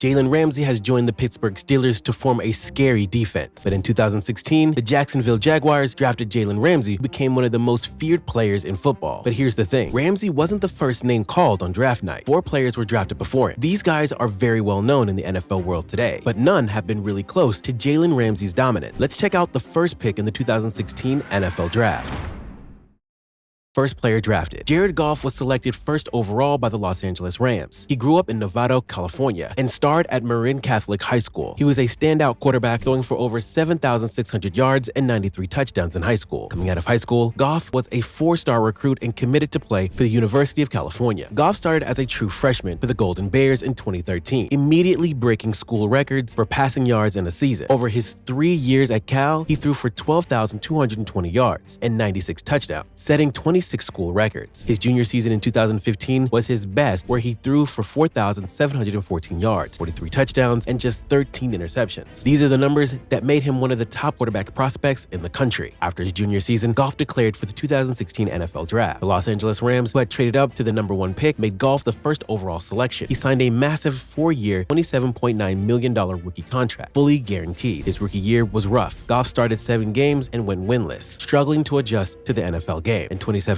Jalen Ramsey has joined the Pittsburgh Steelers to form a scary defense. But in 2016, the Jacksonville Jaguars drafted Jalen Ramsey, who became one of the most feared players in football. But here's the thing, Ramsey wasn't the first name called on draft night. 4 players were drafted before him. These guys are very well known in the NFL world today, but none have been really close to Jalen Ramsey's dominance. Let's check out the first pick in the 2016 NFL Draft. First player drafted. Jared Goff was selected first overall by the Los Angeles Rams. He grew up in Novato, California, and starred at Marin Catholic High School. He was a standout quarterback, throwing for over 7,600 yards and 93 touchdowns in high school. Coming out of high school, Goff was a 4-star recruit and committed to play for the University of California. Goff started as a true freshman for the Golden Bears in 2013, immediately breaking school records for passing yards in a season. Over his 3 years at Cal, he threw for 12,220 yards and 96 touchdowns, setting 26 school records. His junior season in 2015 was his best, where he threw for 4,714 yards, 43 touchdowns, and just 13 interceptions. These are the numbers that made him one of the top quarterback prospects in the country. After his junior season, Goff declared for the 2016 NFL Draft. The Los Angeles Rams, who had traded up to the #1 pick, made Goff the first overall selection. He signed a massive 4-year, $27.9 million rookie contract, fully guaranteed. His rookie year was rough. Goff started 7 games and went winless, struggling to adjust to the NFL game. In 2017,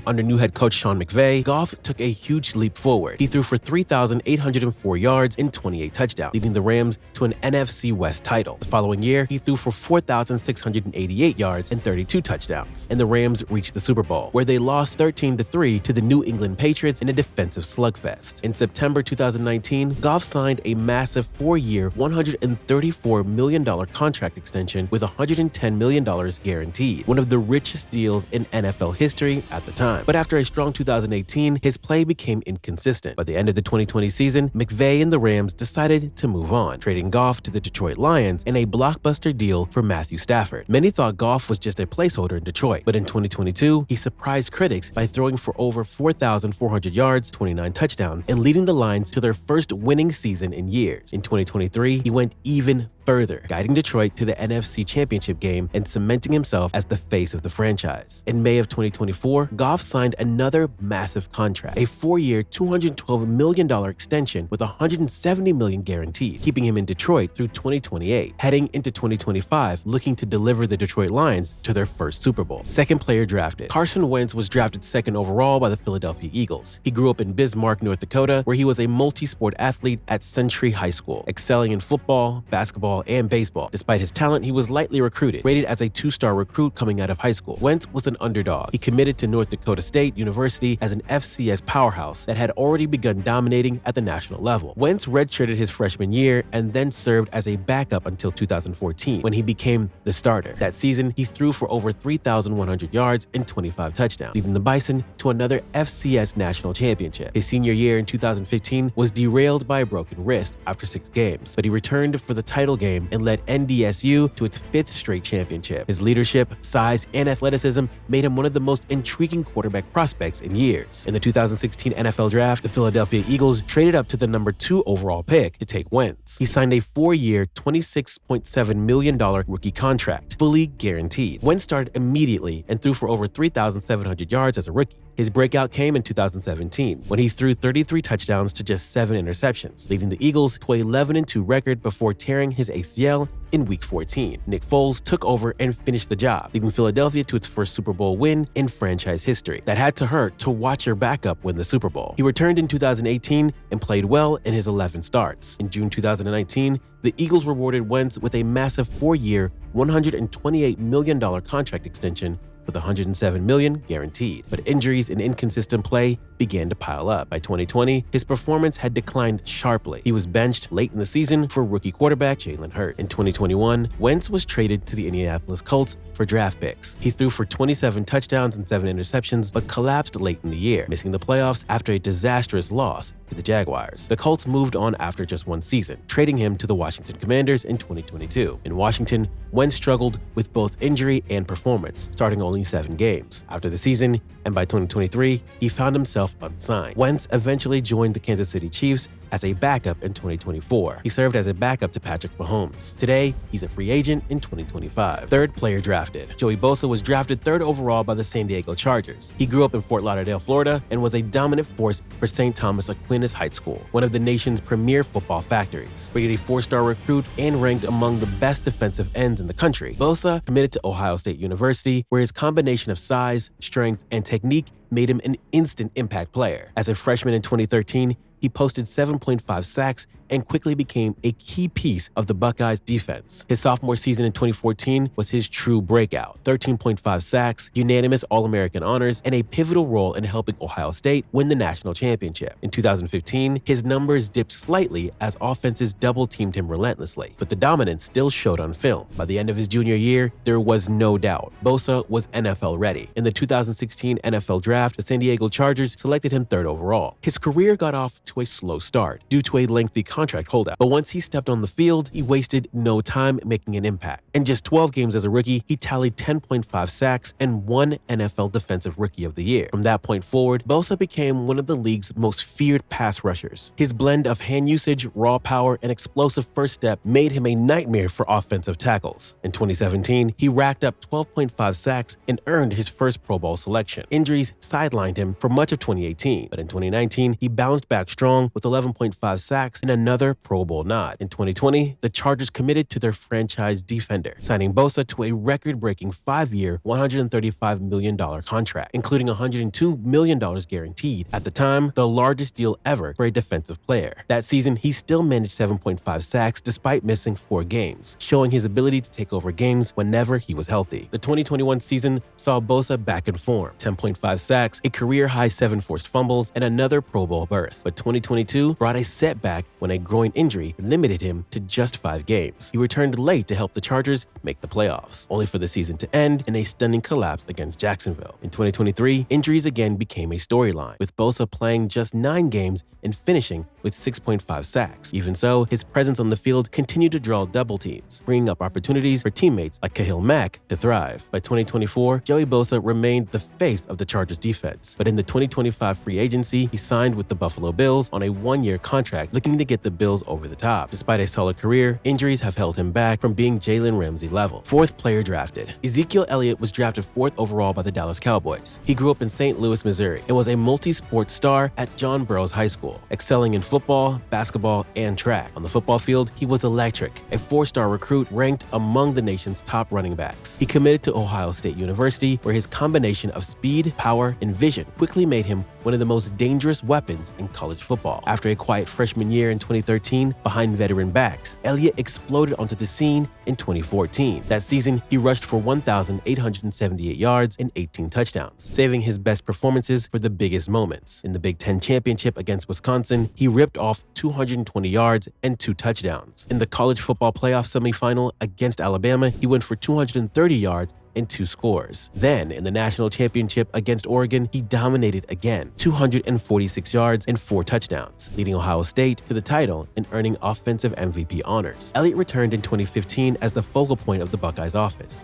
under new head coach Sean McVay, Goff took a huge leap forward. He threw for 3,804 yards and 28 touchdowns, leading the Rams to an NFC West title. The following year, he threw for 4,688 yards and 32 touchdowns, and the Rams reached the Super Bowl, where they lost 13-3 to the New England Patriots in a defensive slugfest. In September 2019, Goff signed a massive 4-year, $134 million contract extension with $110 million guaranteed, one of the richest deals in NFL history at the time. But after a strong 2018, his play became inconsistent. By the end of the 2020 season, McVay and the Rams decided to move on, trading Goff to the Detroit Lions in a blockbuster deal for Matthew Stafford. Many thought Goff was just a placeholder in Detroit, but in 2022, he surprised critics by throwing for over 4,400 yards, 29 touchdowns, and leading the Lions to their first winning season in years. In 2023, he went even further, guiding Detroit to the NFC Championship game and cementing himself as the face of the franchise. In May of 2024, Goff signed another massive contract, a 4-year, $212 million extension with $170 million guaranteed, keeping him in Detroit through 2028. Heading into 2025, looking to deliver the Detroit Lions to their first Super Bowl. Second player drafted. Carson Wentz was drafted second overall by the Philadelphia Eagles. He grew up in Bismarck, North Dakota, where he was a multi-sport athlete at Century High School, excelling in football, basketball, and baseball. Despite his talent, he was lightly recruited, rated as a 2-star recruit coming out of high school. Wentz was an underdog. He committed to North Dakota State University as an FCS powerhouse that had already begun dominating at the national level. Wentz redshirted his freshman year and then served as a backup until 2014, when he became the starter. That season, he threw for over 3,100 yards and 25 touchdowns, leading the Bison to another FCS national championship. His senior year in 2015 was derailed by a broken wrist after 6 games, but he returned for the title game and led NDSU to its 5th straight championship. His leadership, size, and athleticism made him one of the most intriguing quarterback prospects in years. In the 2016 NFL Draft, the Philadelphia Eagles traded up to the #2 overall pick to take Wentz. He signed a 4-year, $26.7 million rookie contract, fully guaranteed. Wentz started immediately and threw for over 3,700 yards as a rookie. His breakout came in 2017, when he threw 33 touchdowns to just 7 interceptions, leading the Eagles to an 11-2 record before tearing his ACL in Week 14. Nick Foles took over and finished the job, leading Philadelphia to its first Super Bowl win in franchise history. That had to hurt to watch your backup win the Super Bowl. He returned in 2018 and played well in his 11 starts. In June 2019, the Eagles rewarded Wentz with a massive 4-year, $128 million contract extension with $107 million guaranteed. But injuries and inconsistent play began to pile up. By 2020, his performance had declined sharply. He was benched late in the season for rookie quarterback Jalen Hurts. In 2021, Wentz was traded to the Indianapolis Colts for draft picks. He threw for 27 touchdowns and 7 interceptions, but collapsed late in the year, missing the playoffs after a disastrous loss to the Jaguars. The Colts moved on after just 1 season, trading him to the Washington Commanders in 2022. In Washington, Wentz struggled with both injury and performance, starting only 7 games. After the season, and by 2023, he found himself unsigned. Wentz eventually joined the Kansas City Chiefs as a backup in 2024. He served as a backup to Patrick Mahomes. Today, he's a free agent in 2025. Third player drafted. Joey Bosa was drafted 3rd overall by the San Diego Chargers. He grew up in Fort Lauderdale, Florida, and was a dominant force for St. Thomas Aquinas High School, one of the nation's premier football factories. Rated a 4-star recruit and ranked among the best defensive ends in the country, Bosa committed to Ohio State University, where his combination of size, strength, and technique made him an instant impact player. As a freshman in 2013, he posted 7.5 sacks and quickly became a key piece of the Buckeyes' defense. His sophomore season in 2014 was his true breakout. 13.5 sacks, unanimous All-American honors, and a pivotal role in helping Ohio State win the national championship. In 2015, his numbers dipped slightly as offenses double-teamed him relentlessly, but the dominance still showed on film. By the end of his junior year, there was no doubt Bosa was NFL ready. In the 2016 NFL Draft, the San Diego Chargers selected him 3rd overall. His career got off to a slow start due to a lengthy contract holdout, but once he stepped on the field, he wasted no time making an impact. In just 12 games as a rookie, he tallied 10.5 sacks and 1 NFL Defensive Rookie of the Year. From that point forward, Bosa became one of the league's most feared pass rushers. His blend of hand usage, raw power, and explosive first step made him a nightmare for offensive tackles. In 2017, he racked up 12.5 sacks and earned his first Pro Bowl selection. Injuries sidelined him for much of 2018, but in 2019, he bounced back strong with 11.5 sacks and another Pro Bowl nod. In 2020, the Chargers committed to their franchise defender, signing Bosa to a record-breaking 5-year, $135 million contract, including $102 million guaranteed. At the time, the largest deal ever for a defensive player. That season, he still managed 7.5 sacks despite missing 4 games, showing his ability to take over games whenever he was healthy. The 2021 season saw Bosa back in form, 10.5 sacks, a career-high 7 forced fumbles, and another Pro Bowl berth. But 2022 brought a setback when a groin injury limited him to just 5 games. He returned late to help the Chargers make the playoffs, only for the season to end in a stunning collapse against Jacksonville. In 2023, injuries again became a storyline, with Bosa playing just 9 games and finishing with 6.5 sacks. Even so, his presence on the field continued to draw double teams, bringing up opportunities for teammates like Khalil Mack to thrive. By 2024, Joey Bosa remained the face of the Chargers defense, but in the 2025 free agency, he signed with the Buffalo Bills on a 1-year contract, looking to get the Bills over the top. Despite a solid career, injuries have held him back from being Jalen Ramsey level. 4th player drafted. Ezekiel Elliott was drafted 4th overall by the Dallas Cowboys. He grew up in St. Louis, Missouri, and was a multi-sport star at John Burroughs High School, excelling in football, basketball, and track. On the football field, he was electric, a 4-star recruit ranked among the nation's top running backs. He committed to Ohio State University, where his combination of speed, power, and vision quickly made him one of the most dangerous weapons in college football. After a quiet freshman year in 2013 behind veteran backs, Elliott exploded onto the scene in 2014. That season, he rushed for 1,878 yards and 18 touchdowns, saving his best performances for the biggest moments. In the Big Ten Championship against Wisconsin, he ripped off 220 yards and 2 touchdowns. In the college football playoff semifinal against Alabama, he went for 230 yards and 2 scores. Then, in the national championship against Oregon, he dominated again, 246 yards and 4 touchdowns, leading Ohio State to the title and earning offensive MVP honors. Elliott returned in 2015 as the focal point of the Buckeyes offense,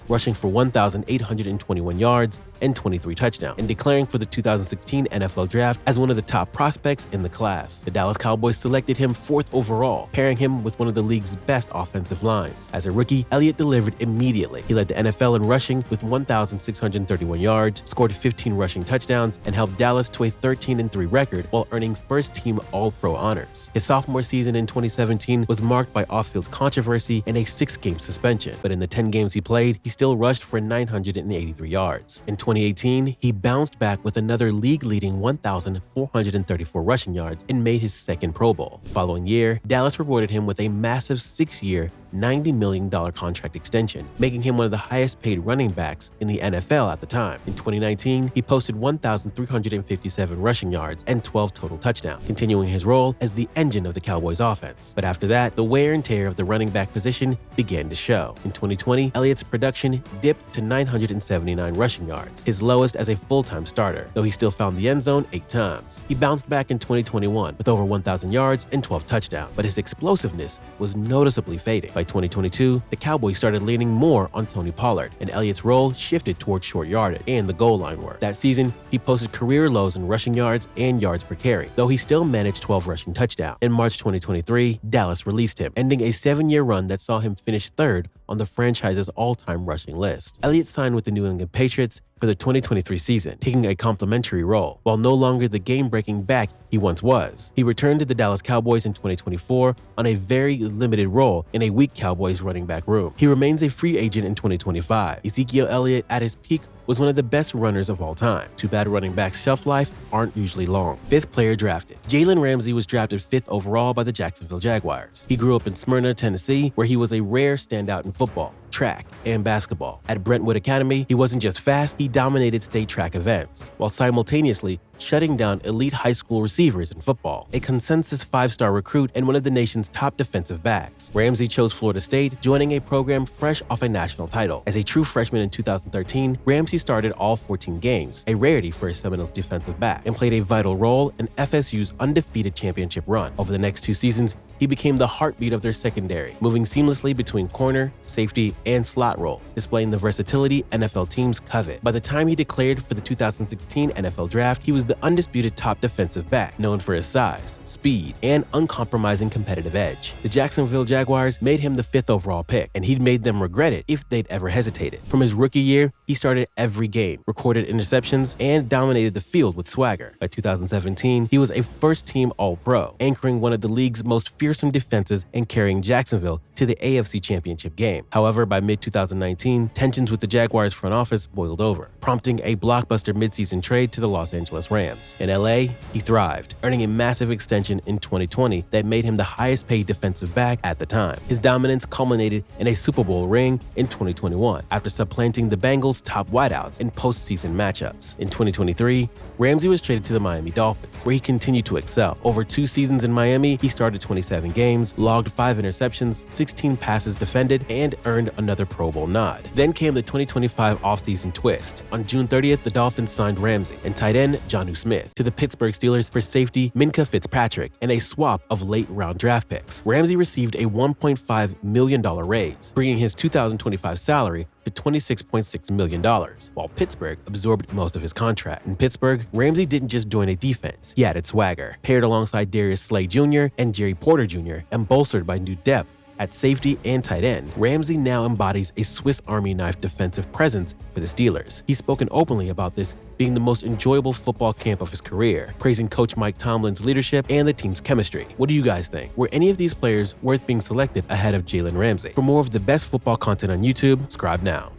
rushing for 1,821 yards and 23 touchdowns, and declaring for the 2016 NFL Draft as one of the top prospects in the class. The Dallas Cowboys selected him 4th overall, pairing him with one of the league's best offensive lines. As a rookie, Elliott delivered immediately. He led the NFL in rushing with 1,631 yards, scored 15 rushing touchdowns, and helped Dallas to a 13-3 record while earning first-team All-Pro honors. His sophomore season in 2017 was marked by off-field controversy and a 6-game suspension, but in the 10 games he played, he still rushed for 983 yards. In 2018, he bounced back with another league-leading 1,434 rushing yards and made his 2nd Pro Bowl. The following year, Dallas rewarded him with a massive 6-year, $90 million contract extension, making him one of the highest-paid running backs in the NFL at the time. In 2019, he posted 1,357 rushing yards and 12 total touchdowns, continuing his role as the engine of the Cowboys offense. But after that, the wear and tear of the running back position began to show. In 2020, Elliott's production dipped to 979 rushing yards, his lowest as a full-time starter, though he still found the end zone 8 times. He bounced back in 2021 with over 1,000 yards and 12 touchdowns, but his explosiveness was noticeably fading. By 2022, the Cowboys started leaning more on Tony Pollard, and Elliott's role shifted towards short yardage and the goal line work. That season, he posted career lows in rushing yards and yards per carry, though he still managed 12 rushing touchdowns. In March 2023, Dallas released him, ending a 7-year run that saw him finish third on the franchise's all-time rushing list. Elliott signed with the New England Patriots for the 2023 season, taking a complimentary role. While no longer the game-breaking back he once was, he returned to the Dallas Cowboys in 2024 on a very limited role in a weak Cowboys running back room. He remains a free agent in 2025. Ezekiel Elliott, at his peak, was one of the best runners of all time. Too bad running backs' shelf life aren't usually long. 5th player drafted. Jalen Ramsey was drafted 5th overall by the Jacksonville Jaguars. He grew up in Smyrna, Tennessee, where he was a rare standout in football, track, and basketball. At Brentwood Academy, he wasn't just fast, he dominated state track events, while simultaneously shutting down elite high school receivers in football. A consensus 5-star recruit and one of the nation's top defensive backs, Ramsey chose Florida State, joining a program fresh off a national title. As a true freshman in 2013, Ramsey started all 14 games, a rarity for a Seminoles defensive back, and played a vital role in FSU's undefeated championship run. Over the next 2 seasons, he became the heartbeat of their secondary, moving seamlessly between corner, safety, and slot roles, displaying the versatility NFL teams covet. By the time he declared for the 2016 NFL Draft, he was the undisputed top defensive back, known for his size, speed, and uncompromising competitive edge. The Jacksonville Jaguars made him the 5th overall pick, and he'd made them regret it if they'd ever hesitated. From his rookie year, he started every game, recorded interceptions, and dominated the field with swagger. By 2017, he was a first-team All-Pro, anchoring one of the league's most fearsome defenses and carrying Jacksonville to the AFC Championship game. However, by mid-2019, tensions with the Jaguars front office boiled over, prompting a blockbuster midseason trade to the Los Angeles Rams. In LA, he thrived, earning a massive extension in 2020 that made him the highest-paid defensive back at the time. His dominance culminated in a Super Bowl ring in 2021, after supplanting the Bengals' top wideouts in postseason matchups. In 2023, Ramsey was traded to the Miami Dolphins, where he continued to excel. Over 2 seasons in Miami, he started 27 games, logged 5 interceptions, 16 passes defended, and earned another Pro Bowl nod. Then came the 2025 offseason twist. On June 30th, the Dolphins signed Ramsey and tight end Jonnu Smith to the Pittsburgh Steelers for safety Minkah Fitzpatrick and a swap of late-round draft picks. Ramsey received a $1.5 million raise, bringing his 2025 salary to $26.6 million, while Pittsburgh absorbed most of his contract. In Pittsburgh, Ramsey didn't just join a defense, he added swagger. Paired alongside Darius Slay Jr. and Jerry Porter Jr. and bolstered by new depth at safety and tight end, Ramsey now embodies a Swiss Army knife defensive presence for the Steelers. He's spoken openly about this being the most enjoyable football camp of his career, praising Coach Mike Tomlin's leadership and the team's chemistry. What do you guys think? Were any of these players worth being selected ahead of Jalen Ramsey? For more of the best football content on YouTube, subscribe now.